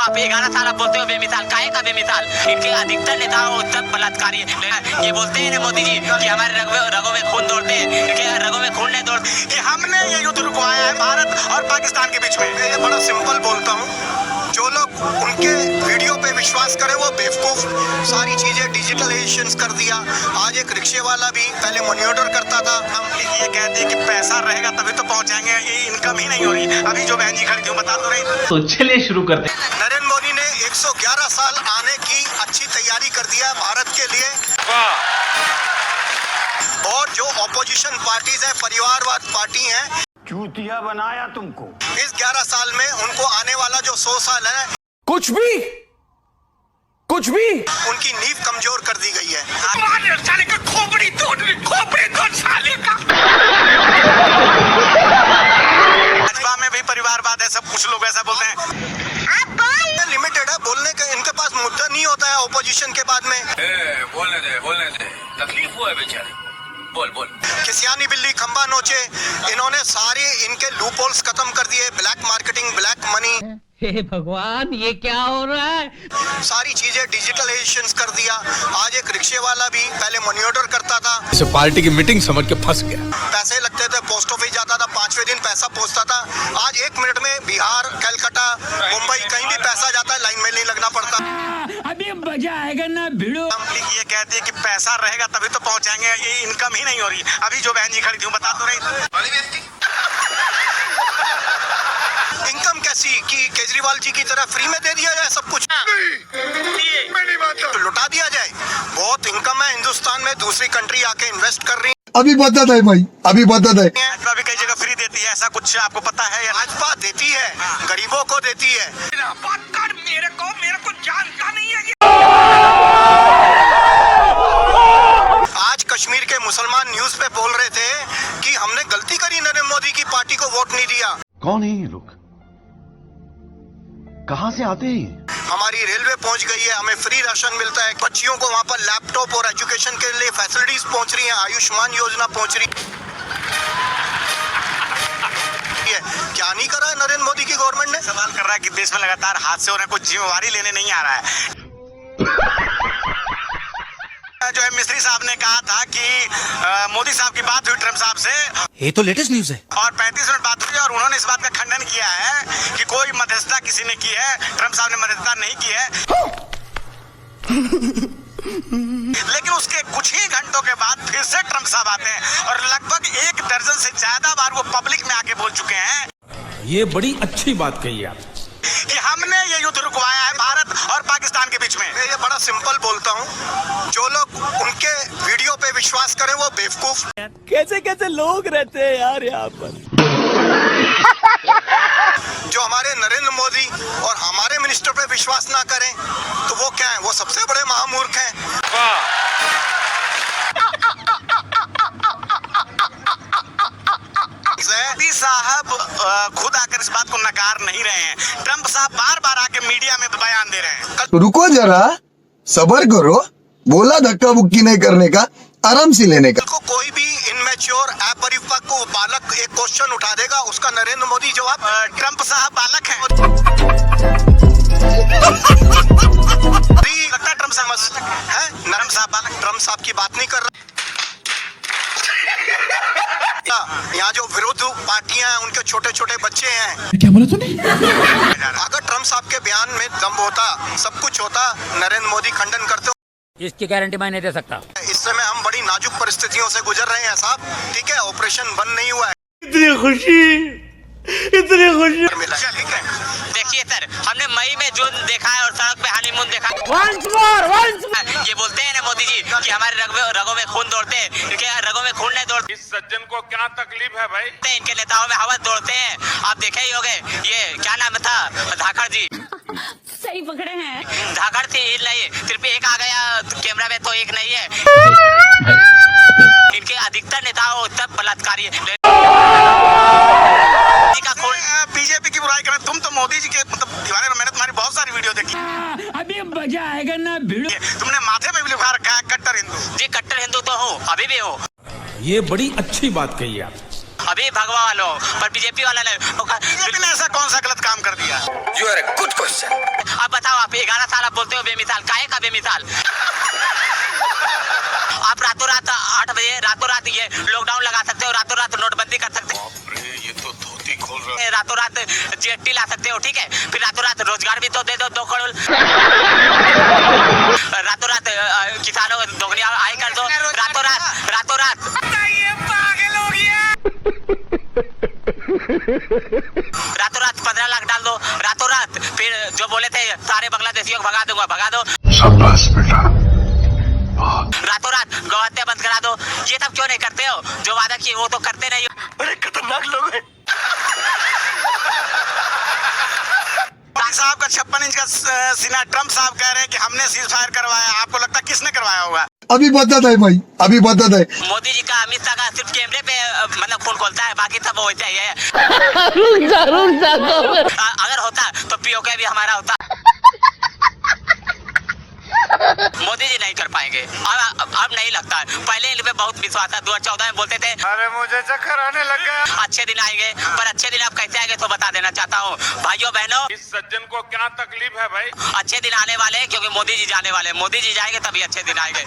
आप 11 साल आप बोलते हो बेमिसाल, काहे का बेमिसाल? इनके अधिकतर नेताओं तक बलात्कारी है। ये बोलते हैं मोदी जी कि हमारे रगों में खून दौड़ते हैं, इनके रगों में खून नहीं दौड़ते कि हमने ये युद्ध रुकवाया है भारत और पाकिस्तान के बीच में। ये बड़ा सिंपल बोलता हूँ, जो लोग उनके वीडियो पे विश्वास करे वो बेवकूफ। सारी चीजें डिजिटलाइजेशन कर दिया। आज एक रिक्शे वाला भी पहले मनी ऑर्डर करता था। हम ये कहते हैं कि पैसा रहेगा तभी तो पहुंचाएंगे, ये इनकम ही नहीं हो रही। अभी जो बहन जी खड़ी थी बता तो रही। तो चलिए शुरू करते हैं। नरेंद्र मोदी ने 111 साल आने की अच्छी तैयारी कर दिया है भारत के लिए। और जो ऑपोजिशन पार्टीज है, परिवारवाद पार्टी है, चूतिया बनाया तुमको। इस 11 साल में उनको आने वाला जो 100 साल है, कुछ भी उनकी नींव कमजोर कर दी गई है। साले का खोपड़ी तोड़ साले का। भाजपा में भी परिवारवाद है, सब कुछ लोग ऐसा बोलते हैं। लिमिटेड है बोलने का, इनके पास मुद्दा नहीं होता है ऑपोजिशन के बाद में। बोलने दे, तकलीफ हुआ है बेचारे। बोल किसियानी बिल्ली खंबा नोचे। इन्होंने सारे इनके लूप होल्स खत्म कर दिए, ब्लैक मार्केटिंग, ब्लैक मनी। हे भगवान, ये क्या हो रहा है? सारी चीजें डिजिटलाइजेशन कर दिया। आज एक रिक्शे वाला भी पहले मनी ऑर्डर करता था, इसे पार्टी की मीटिंग समझ के फंस गया। पैसे लगते थे, पोस्ट ऑफिस जाता था, 5वें दिन पैसा पहुंचता था। आज 1 मिनट में बिहार, कलकत्ता, मुंबई कहीं भी पैसा जाता है, लाइन में नहीं लगना पड़ता। अभी मजा आएगा ना भिड़ो। हम ये कहते हैं कि पैसा रहेगा तभी तो पहुंचाएंगे, ये इनकम ही नहीं हो रही। अभी जो बहन जी खड़ी थी बता तो रही। इनकम कैसी कि केजरीवाल जी की तरह फ्री में दे दिया जाए सब कुछ? तो लुटा दिया जाए। बहुत इनकम है हिंदुस्तान में, दूसरी कंट्री आके इन्वेस्ट कर रही है। अभी बता दे भाई, अभी बता दे। भाजपा भी कई जगह फ्री देती है, ऐसा कुछ आपको पता है या? भाजपा देती है, गरीबों को देती है। मेरे को जानता नहीं है। आज कश्मीर के मुसलमान न्यूज पे बोल रहे थे कि हमने गलती करी, नरेंद्र मोदी की पार्टी को वोट नहीं दिया। कौन है ये लोग? कहां से आते हैं? हमारी रेलवे पहुंच गई है, हमें फ्री राशन मिलता है, बच्चियों को वहां पर लैपटॉप और एजुकेशन के लिए फैसिलिटीज पहुंच रही हैं, आयुष्मान योजना पहुंच रही है। क्या नहीं करा है नरेंद्र मोदी की गवर्नमेंट ने? सवाल कर रहा है कि देश में लगातार हादसे हो रहे हैं, कुछ जिम्मेवारी लेने नहीं आ रहा है। जो है मिस्त्री साहब ने कहा था कि मोदी साहब की बात हुई ट्रम्प साहब से, ये तो लेटेस्ट न्यूज है। और 35 मिनट बात हुई और उन्होंने इस बात का खंडन किया है कि कोई मध्यस्थता किसी ने की है, ट्रम्प साहब ने मध्यस्थता नहीं की है। लेकिन उसके कुछ ही घंटों के बाद फिर से ट्रम्प साहब आते हैं और लगभग 1 दर्जन से ज्यादा बार वो पब्लिक में आके बोल चुके हैं। ये बड़ी अच्छी बात कही आप कि हमने ये युद्ध रुकवाया है भारत और पाकिस्तान के बीच में। ये बड़ा सिंपल बोलता हूँ, जो लोग उनके वीडियो पे विश्वास करें वो बेवकूफ। कैसे लोग रहते हैं यार यहाँ पर। जो हमारे नरेंद्र मोदी और हमारे मिनिस्टर पे विश्वास ना करें तो वो क्या है? वो सबसे बड़े महामूर्ख हैं। मोदी साहब खुद आकर इस बात को नकार नहीं रहे हैं। ट्रम्प साहब बार बार आके मीडिया में बयान दे रहे हैं। रुको जरा, सबर करो। बोला धक्का बुक्की नहीं करने का, आराम से लेने का। कोई भी इनमेच्योर अपरिपक्व बालक एक क्वेश्चन उठा देगा, उसका नरेंद्र मोदी जवाब। ट्रम्प साहब बालक हैं। लगता है ट्रम्प साहब है, नरम साहब बालक। ट्रम्प साहब की बात नहीं कर रहा। यहाँ जो विरोध पार्टियां हैं, उनके छोटे छोटे बच्चे हैं। क्या बोला तूने? अगर ट्रम्प साहब के बयान में दम होता, सब कुछ होता, नरेंद्र मोदी खंडन करते। इसकी गारंटी मैं नहीं दे सकता। इस समय हम बड़ी नाजुक परिस्थितियों से गुजर रहे हैं साहब, ठीक है? ऑपरेशन बंद नहीं हुआ है। इतनी खुशी मिला है, ठीक है? देखिए सर, हमने मई में जून देखा है और सड़क पे हनीमून देखा है। ये बोलते हैं ना मोदी जी कि हमारे रगों में खून दौड़ते हैं, इनके रगों में खून नहीं दौड़ते। इस सज्जन को क्या तकलीफ है भाई? इनके नेताओं में हवस दौड़ते हैं। आप देखे ही होंगे, ये क्या नाम था, धाकड़ जी। सही पकड़े हैं। धाकड़ थी नहीं, सिर्फ एक आ गया कैमरा में तो एक नहीं है। इनके अधिकतर नेताओं तक बलात्कारी है। बीजेपी की बुराई करें, तुम तो मोदी जी के मतलब दीवाने में। मैंने तुम्हारी बहुत सारी वीडियो देखी। अभी मजा आएगा ना भिड़ो। तुमने माथे पे भी लिखा रखा है कट्टर हिंदू। जी कट्टर हिंदू तो हो, अभी भी हो। ये बड़ी अच्छी बात कही आप। अभी भगवा वालों पर बीजेपी वाला ने ऐसा कौन सा गलत काम कर दिया? You are a good question. बेमिसाल काहे का बेमिसाल। आप रातों रात 8 बजे रातों रात ये लॉकडाउन लगा सकते हो, रातों रात नोटबंदी कर सकते हो, ये तो धोती खोल रहा रातों रात जीएसटी ला सकते हो, ठीक है। फिर रातों रात रोजगार भी तो दे दो 2 करोड़, रातों रात किसानों को दोगुनी आय कर दो, रातों रात रातों रात 15 लाख डाल दो, रातों रात। फिर जो बोले थे सारे बांग्लादेशियों को भगा दूंगा, भगा दो, शाबाश बेटा। रातों रात गौहत्या बंद करा दो। ये सब क्यों नहीं करते हो? जो वादा किए वो तो करते नहीं हो। बड़े खतरनाक लोग हैं। साहब का 56 इंच का सीना, ट्रम्प साहब कह रहे हैं कि हमने सीज फायर करवाया। आपको लगता है किसने करवाया होगा? अभी बदत है भाई, अभी बदत है। मोदी जी का अमित शाह का सिर्फ कैमरे पे मतलब खून खोलता है, बाकी सब वैसे ही है। अगर होता तो पीओके भी हमारा होता। मोदी जी नहीं कर पाएंगे, अब नहीं लगता है। पहले इन पे बहुत विश्वास था, 2014 में बोलते थे अरे मुझे चक्कर आने लग गया। अच्छे दिन आएंगे, पर अच्छे दिन अब कैसे आएंगे तो बता देना चाहता हूँ भाइयों बहनों। इस सज्जन को क्या तकलीफ है भाई? अच्छे दिन आने वाले हैं क्योंकि मोदी जी जाने वाले हैं। मोदी जी जाएंगे तभी अच्छे दिन आएंगे।